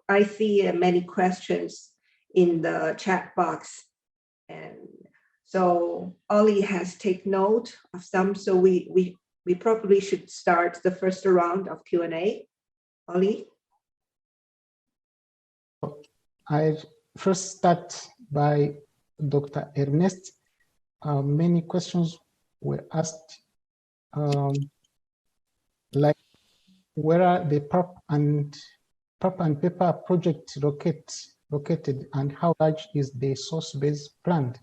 I see many questions in the chat box. And so Ollie has taken note of some. So we probably should start the first round of Q&A. Ollie? I first start by Dr. Ernest. Many questions were asked, like where are the pulp and paper project located, and how large is the source base planned?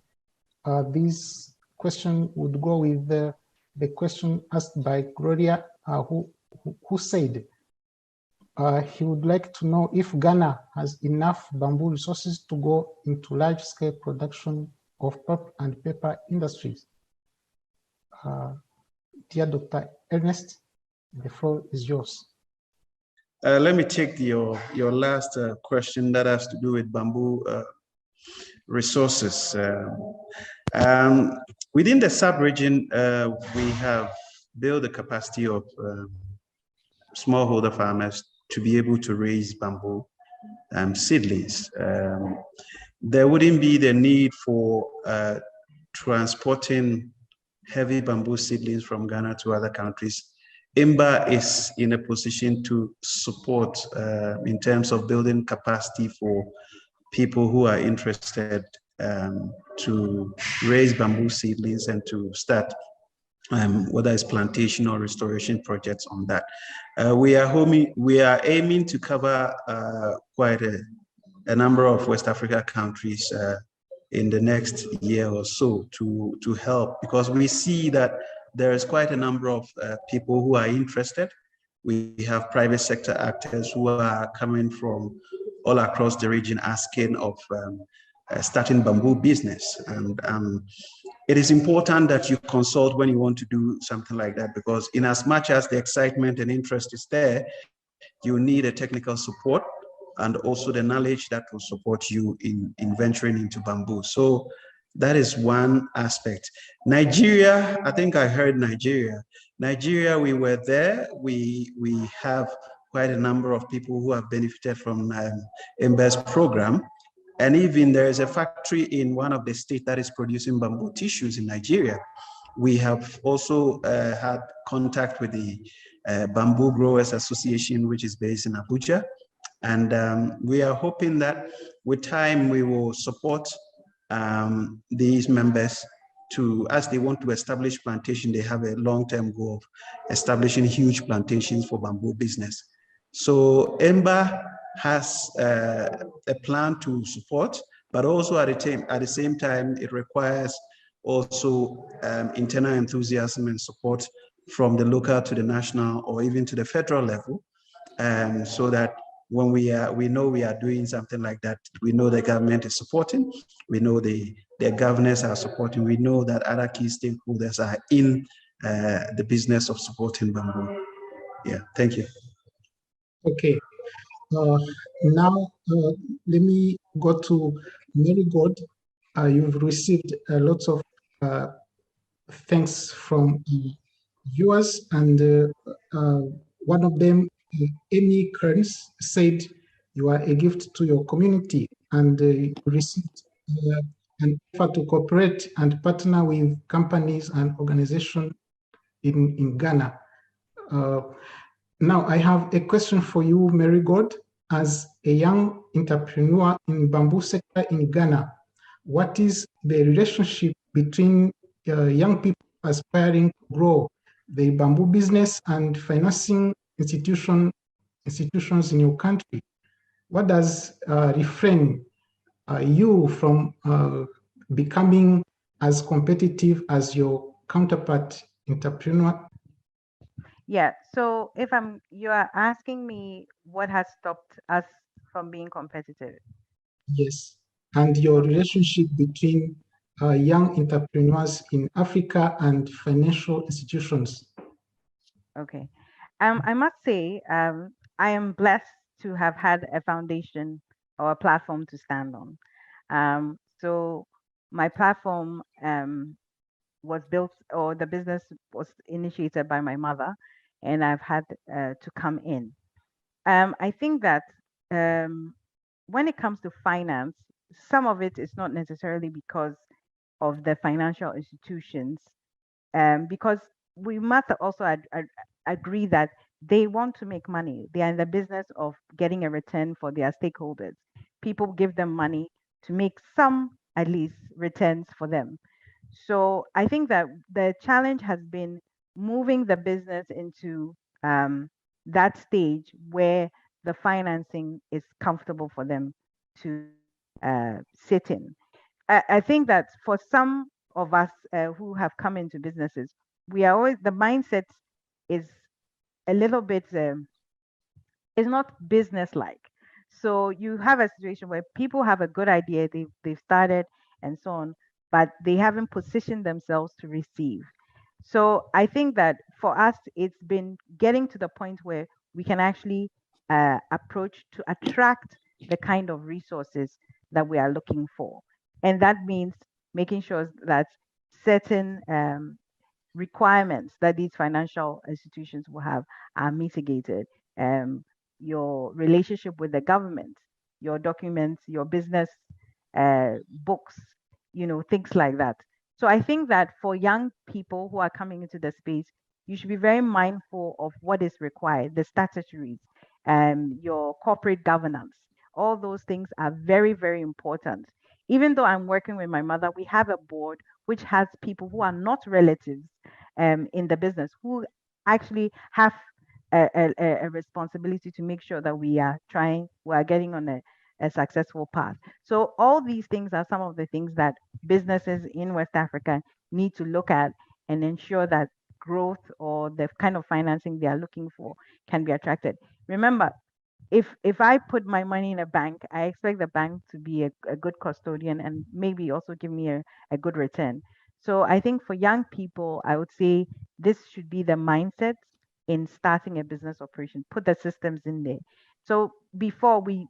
This question would go with the question asked by Gloria, who said he would like to know if Ghana has enough bamboo resources to go into large-scale production of pulp and paper industries. Dear Dr. Ernest, the floor is yours. Let me take your last question that has to do with bamboo resources. Within the sub-region, we have built the capacity of smallholder farmers to be able to raise bamboo seedlings. There wouldn't be the need for transporting heavy bamboo seedlings from Ghana to other countries. INBAR is in a position to support in terms of building capacity for people who are interested to raise bamboo seedlings and to start whether it's plantation or restoration projects on that. We are aiming to cover quite a number of West Africa countries in the next year or so to help, because we see that there is quite a number of people who are interested. We have private sector actors who are coming from all across the region asking of starting bamboo business. And it is important that you consult when you want to do something like that, because in as much as the excitement and interest is there, you need a technical support and also the knowledge that will support you in venturing into bamboo. So that is one aspect. Nigeria, I think I heard Nigeria. Nigeria, we were there. We have quite a number of people who have benefited from INBAR's program. And even there is a factory in one of the states that is producing bamboo tissues in Nigeria. We have also had contact with the Bamboo Growers Association, which is based in Abuja. And we are hoping that with time we will support these members to, as they want to establish plantation, they have a long-term goal of establishing huge plantations for bamboo business. So INBAR has a plan to support, but also at the same time, it requires also internal enthusiasm and support from the local to the national or even to the federal level, so that when we know we are doing something like that, we know the government is supporting, we know the governors are supporting, we know that other key stakeholders are in the business of supporting bamboo. Yeah, thank you. Okay. Now, let me go to Mary God. You've received a lot of thanks from viewers, and one of them, Amy Kearns, said you are a gift to your community, and you received an offer to cooperate and partner with companies and organizations in Ghana. Now, I have a question for you, Mary God. As a young entrepreneur in bamboo sector in Ghana, what is the relationship between young people aspiring to grow the bamboo business and financing institutions in your country? What does refrain you from becoming as competitive as your counterpart entrepreneur? Yeah, so if you are asking me what has stopped us from being competitive? Yes, and your relationship between young entrepreneurs in Africa and financial institutions. Okay, I must say I am blessed to have had a foundation or a platform to stand on. So my platform was built, or the business was initiated by my mother, and I've had to come in. I think that when it comes to finance, some of it is not necessarily because of the financial institutions, because we must also agree that they want to make money. They are in the business of getting a return for their stakeholders. People give them money to make some, at least, returns for them. So I think that the challenge has been moving the business into that stage where the financing is comfortable for them to sit in. I think that for some of us who have come into businesses, we are always, the mindset is a little bit it's not business like. So you have a situation where people have a good idea, they've started and so on, but they haven't positioned themselves to receive. So I think that for us, it's been getting to the point where we can actually approach to attract the kind of resources that we are looking for. And that means making sure that certain requirements that these financial institutions will have are mitigated. Um, your relationship with the government, your documents, your business books, things like that. So I think that for young people who are coming into the space, you should be very mindful of what is required, the statutories, your corporate governance. All those things are very, very important. Even though I'm working with my mother, we have a board which has people who are not relatives in the business who actually have a responsibility to make sure that we are getting on a successful path. So all these things are some of the things that businesses in West Africa need to look at and ensure that growth or the kind of financing they are looking for can be attracted. Remember, if I put my money in a bank, I expect the bank to be a good custodian and maybe also give me a good return. So I think for young people, I would say this should be the mindset in starting a business operation. Put the systems in there. So before we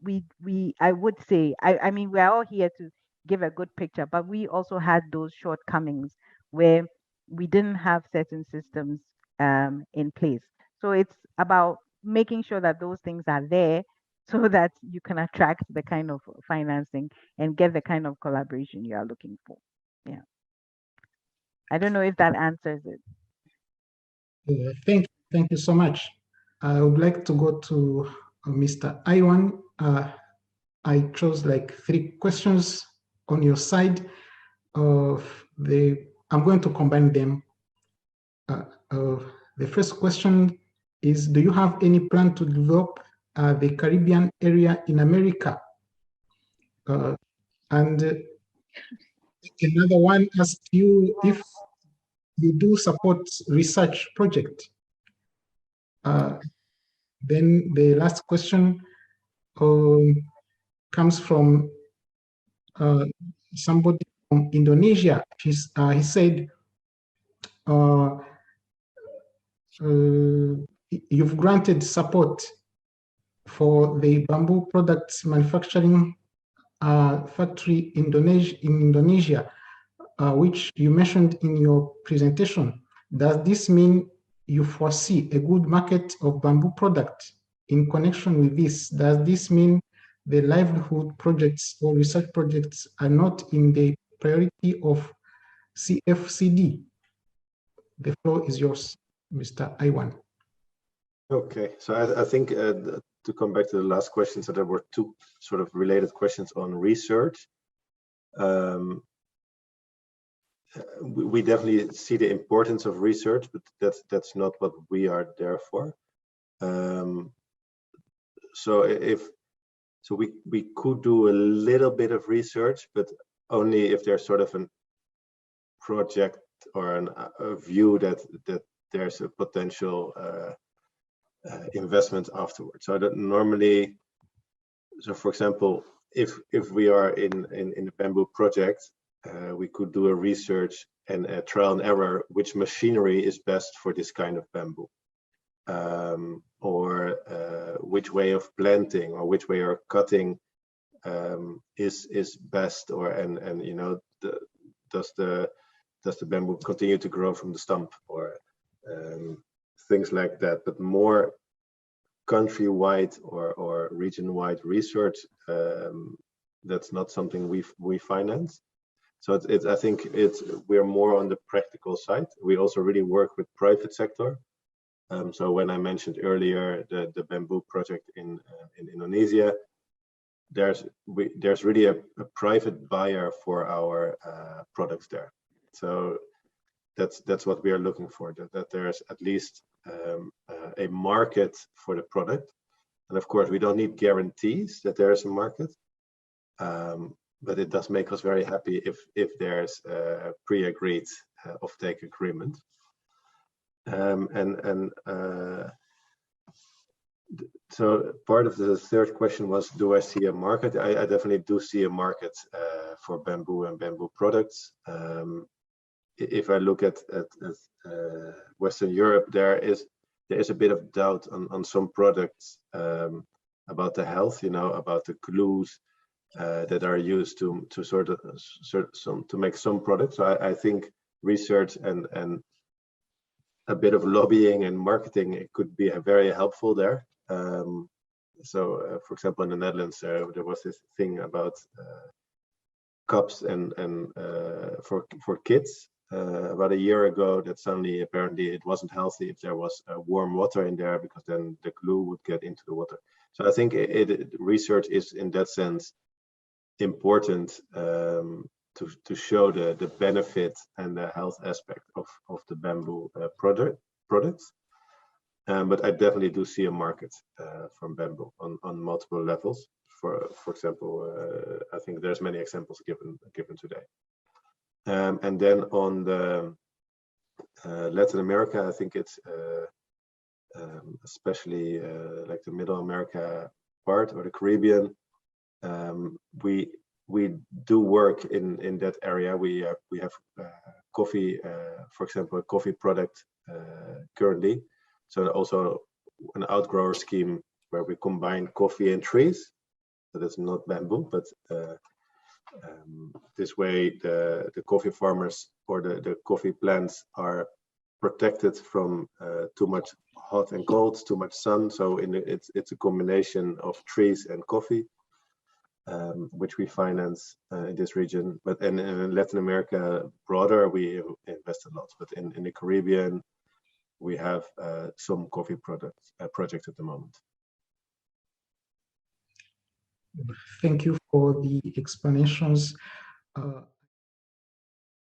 I would say, I mean, we're all here to give a good picture, but we also had those shortcomings where we didn't have certain systems in place. So it's about making sure that those things are there so that you can attract the kind of financing and get the kind of collaboration you are looking for. Yeah. I don't know if that answers it. Thank you so much. I would like to go to Mr. Iwan. I chose like 3 questions on your side. I'm going to combine them. The first question is, do you have any plan to develop the Caribbean area in America? And another one asks you if you do support research project. Then the last question comes from somebody from Indonesia. He said, you've granted support for the bamboo products manufacturing factory in Indonesia, which you mentioned in your presentation. Does this mean you foresee a good market of bamboo products? In connection with this, does this mean the livelihood projects or research projects are not in the priority of CFCD? The floor is yours, Mr. Iwan. Okay, so I think to come back to the last question, so there were 2 sort of related questions on research. We definitely see the importance of research, but that's not what we are there for. So we could do a little bit of research, but only if there's sort of a project or a view that there's a potential investment afterwards. So that normally, so for example, if we are in a bamboo project, we could do a research and a trial and error which machinery is best for this kind of bamboo, or which way of planting or which way of cutting is best, or and you know, does the bamboo continue to grow from the stump, or things like that. But more country-wide or region-wide research, that's not something we finance. So I think we're more on the practical side. We also really work with private sector. So when I mentioned earlier the bamboo project in Indonesia, there's really a private buyer for our products there. So that's what we are looking for, that there's at least a market for the product. And of course, we don't need guarantees that there is a market, but it does make us very happy if there's a pre-agreed offtake agreement. So part of the third question was, do I see a market? I definitely do see a market for bamboo and bamboo products. If I look at Western Europe, there is a bit of doubt on some products about the health, about the glues that are used to make some products. So I think research and a bit of lobbying and marketing, it could be very helpful there. For example, in the Netherlands, there was this thing about cups and for kids about a year ago, that suddenly apparently it wasn't healthy if there was warm water in there, because then the glue would get into the water. So I think research is in that sense important to show the benefit and the health aspect of the bamboo products. But I definitely do see a market from bamboo on multiple levels. For example, I think there's many examples given today. And then on the Latin America, I think it's especially like the Middle America part or the Caribbean. We do work in that area. We have coffee, for example, a coffee product currently. So also an outgrower scheme where we combine coffee and trees. So that's not bamboo, but this way the coffee farmers or the coffee plants are protected from too much hot and cold, too much sun. So it's a combination of trees and coffee, which we finance in this region. But in Latin America broader, we invest a lot. But in the Caribbean, we have some coffee projects at the moment. Thank you for the explanations.